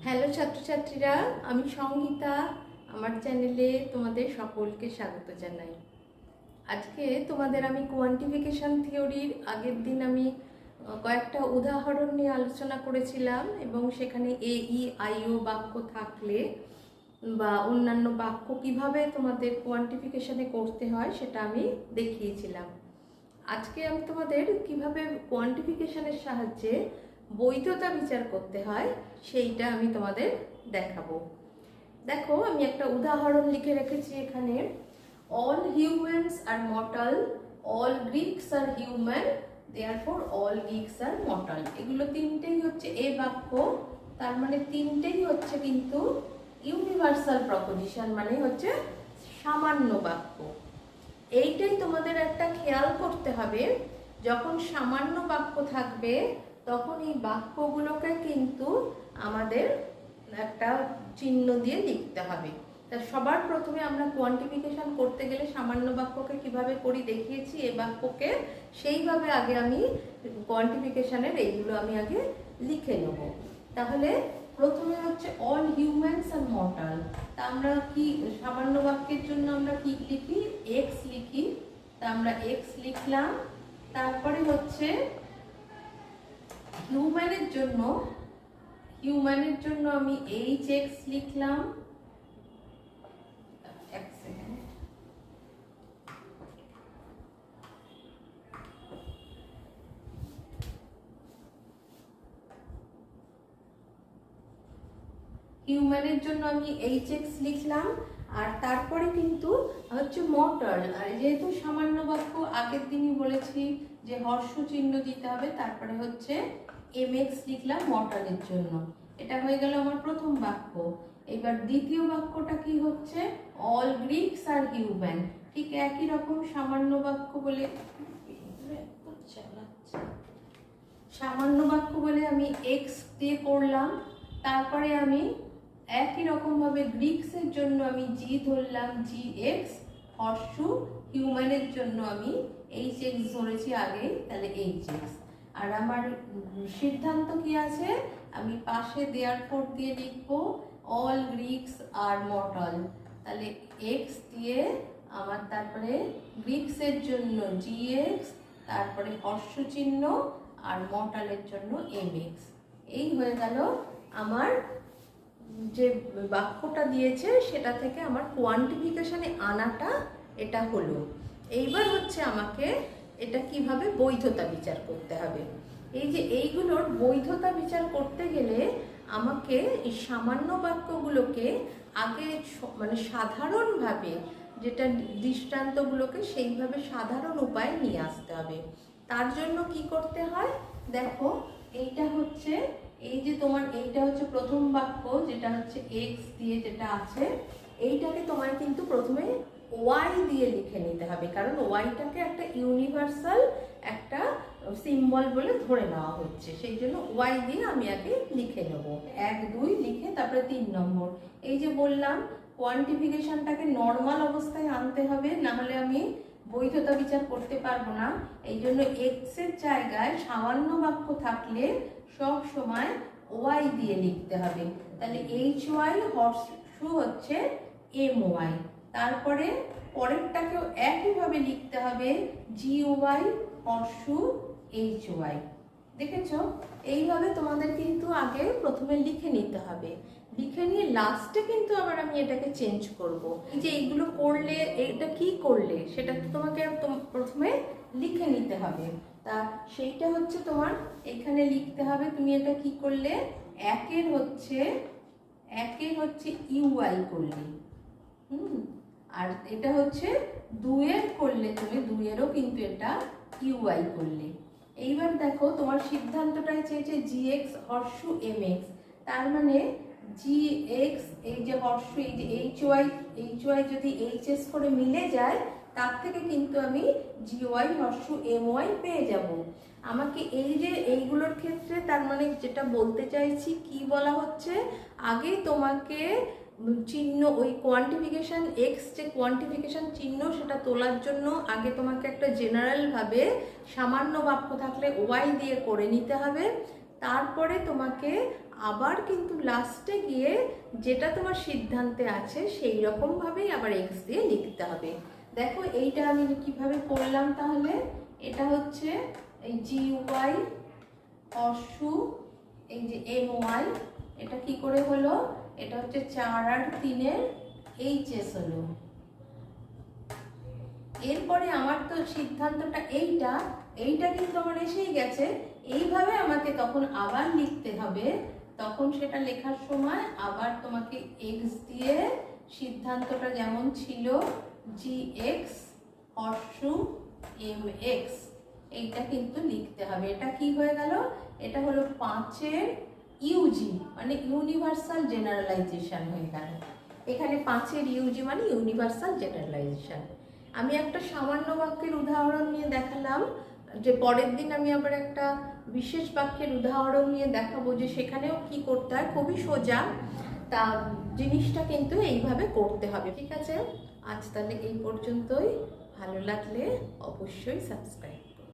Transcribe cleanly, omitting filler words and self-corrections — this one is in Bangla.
হ্যালো ছাত্রছাত্রীরা, আমি সঙ্গীতা। আমার চ্যানেলে তোমাদের সকলকে স্বাগত জানাই। আজকে তোমাদের আমি কোয়ান্টিফিকেশন থিওরির আগের দিন আমি কয়েকটা উদাহরণ নিয়ে আলোচনা করেছিলাম এবং সেখানে AEIO বাক্য থাকলে বা অন্যান্য বাক্য কিভাবে তোমাদের কোয়ান্টিফিকেশনে করতে হয় সেটা আমি দেখিয়েছিলাম। আজকে আমি তোমাদের কিভাবে কোয়ান্টিফিকেশনের সাহায্যে বৈধতা বিচার করতে হয় সেইটা আমি তোমাদের দেখাবো। দেখো, আমি একটা উদাহরণ লিখে রেখেছি এখানে। All humans are mortal, all Greeks are human, therefore all Greeks are mortal. এগুলো তিনটেই হচ্ছে এ বাক্য, তার মানে তিনটেই হচ্ছে কিন্তু ইউনিভার্সাল প্রপোজিশন, মানে হচ্ছে সামান্য বাক্য। এইটাই তোমাদের একটা খেয়াল করতে হবে, যখন সামান্য বাক্য থাকবে তখন এই বাক্যগুলোকে কিন্তু আমাদের একটা চিহ্ন দিয়ে লিখতে হবে। তা সবার প্রথমে আমরা কোয়ান্টিফিকেশন করতে গেলে সামান্য বাক্যকে কিভাবে করি দেখিয়েছি, এই বাক্যকে সেইভাবে আগে আমি কোয়ান্টিফিকেশনের এইগুলো আমি আগে লিখে নেব। তাহলে প্রথমে হচ্ছে অল হিউম্যানস অ্যান্ড মর্টাল। তা আমরা কি সামান্য বাক্যের জন্য আমরা কি লিখি? এক্স লিখি। তা আমরা এক্স লিখলাম। তারপরে হচ্ছে হিউম্যানের জন্য আমি এইচ এক্স লিখলাম। এক সেকেন্ড। হিউম্যানের জন্য আমি এইচ এক্স লিখলাম। আর তারপরে কিন্তু হচ্ছে মর্টাল, আর যেহেতু সামান্য বাক্য আগের দিনই বলেছি যে হর্ষ চিহ্ন দিতে হবে, তারপরে হচ্ছে এম এক্স লিখলাম মর্টালের জন্য। এটা হয়ে গেল আমার প্রথম বাক্য। এবার দ্বিতীয় বাক্যটা কি হচ্ছে? All Greeks are human. ঠিক একই রকম সামান্য বাক্য বলে আমি এক্স দিয়ে করলাম। তারপরে আমি একই রকম ভাবে গ্রিকসের জন্য আমি জি ধরলাম, জি এক্স। হর্ষ হিউম্যানের জন্য আমি এইচ এক্স ধরেছি আগে, তাহলে এইচ এক্স। আর আমার সিদ্ধান্ত কি আছে? আমি পাশে দেয়ার পর দিয়ে লিখবো অল গ্রিকস আর মর্টাল। তাহলে এক্স দিয়ে আমার তারপরে গ্রিকসের জন্য জি এক্স, তারপরে হর্ষ চিহ্ন, আর মর্টালের জন্য এম এক্স। এই হয়ে গেল আমার যে বাক্যটা দিয়েছে সেটা থেকে আমার কোয়ান্টিফিকেশনে আনাটা এটা হলো। এইবার হচ্ছে আমাকে এটা কিভাবে বৈধতা বিচার করতে হবে। এই যে এইগুলোর বৈধতা বিচার করতে গেলে আমাকে এই সামান্য বাক্যগুলোকে আগে মানে সাধারণভাবে, যেটা দৃষ্টান্তগুলোকে সেইভাবে সাধারণ উপায়ে নিয়ে আসতে হবে। তার জন্য কি করতে হয় দেখো, এইটা হচ্ছে এই যে তোমার এইটা হচ্ছে প্রথম বাক্য, যেটা হচ্ছে এক্স দিয়ে যেটা আছে, এইটাকে তোমার কিন্তু প্রথমে ওয়াই দিয়ে লিখে নিতে হবে, কারণ ওয়াইটাকে একটা ইউনিভার্সাল একটা সিম্বল বলে ধরে নেওয়া হচ্ছে। সেই জন্য ওয়াই দিয়ে আমি আগে লিখে নেব। 1 2 লিখে তারপরে 3 নম্বর। এই যে বললাম কোয়ান্টিফিকেশনটাকে নর্মাল অবস্থায় আনতে হবে, না হলে আমি বৈধতা বিচার করতে পারবো না। এই জন্য এক্স এর জায়গায় সামান্য বাক্য থাকলে সব সময় ওয়াই দিয়ে লিখতে হবে। তাহলে এইচ ওয়াই হর্ষ হচ্ছে এম ওয়াই। তারপরে পরেরটাকেও একইভাবে লিখতে হবে, জি ওয়াই হর্ষ এইচ ওয়াই। দেখেছো? এইভাবে তোমাদের কিন্তু আগে প্রথমে লিখে নিতে হবে। লিখে নিয়ে লাস্টে কিন্তু আবার আমি এটাকে চেঞ্জ করব। এই যে এইগুলো করলে, এটা কি করলে সেটা তো তোমাকে প্রথমে লিখে নিতে হবে। তা সেইটা হচ্ছে তোমার এখানে লিখতে হবে। তুমি এটা কি করলে? একের হচ্ছে ইউআই করলে, আর এটা হচ্ছে 2 এর করলে তুমি 2 এরও কিন্তু এটা ইউআই করলে। এইবার দেখো তোমার সিদ্ধান্তটাই চেয়েছে জি এক্স হর্ষ এম এক্স, তার মানে জি এক্স এই যে হর্ষ এই যে এইচ ওয়াই যদি এইচ এস করে মিলে যায়, তার থেকে কিন্তু আমি জি ওয়াই হর্ষ এম ওয়াই পেয়ে যাব। আমাকে এই যে এইগুলোর ক্ষেত্রে তার মানে যেটা বলতে চাইছি, কি বলা হচ্ছে, আগে তোমাকে চিহ্ন ওই কোয়ান্টিফিকেশন এক্স যে কোয়ান্টিফিকেশন চিহ্ন সেটা তোলার জন্য আগে তোমাকে একটা জেনারেলভাবে সামান্য বাক্য থাকলে ওয়াই দিয়ে করে নিতে হবে। তারপরে তোমাকে আবার কিন্তু লাস্টে গিয়ে যেটা তোমার সিদ্ধান্তে আছে সেই রকমভাবেই আবার এক্স দিয়ে লিখতে হবে। দেখো এইটা আমি কিভাবে করলাম তাহলে, এটা হচ্ছে এই জি ওয়াই হর্ষু, এই যে এম ওয়াই, এটা কি করে হলো, এটা হচ্ছে 4 আর 3-এর এইচএস হলো। এরপরে আমার তো সিদ্ধান্তটা এইটা কিন্তু আমার এসেই গেছে, এইভাবে আমাকে তখন আবার লিখতে হবে। তখন সেটা লেখার সময় আবার তোমাকে এক্স দিয়ে সিদ্ধান্তটা যেমন ছিল জি এক্স হর্ষু এম এক্স, এইটা কিন্তু লিখতে হবে। এটা কি হয়ে গেল, এটা হলো 5-এর ইউজি মানে ইউনিভার্সাল জেনারেলাইজেশন হয়ে গেল। এখানে 5-এর ইউজি মানে ইউনিভার্সাল জেনারেলাইজেশন। আমি একটা সামান্য বাক্যের উদাহরণ নিয়ে দেখালাম, যে পরের দিন আমি আবার একটা বিশেষ বাক্যের উদাহরণ নিয়ে দেখাবো যে সেখানেও কি করতে হয়, খুবই সোজা। তা জিনিসটা কিন্তু এইভাবে করতে হবে, ঠিক আছে? আজ তাহলে এই পর্যন্তই। ভালো লাগলে অবশ্যই সাবস্ক্রাইব।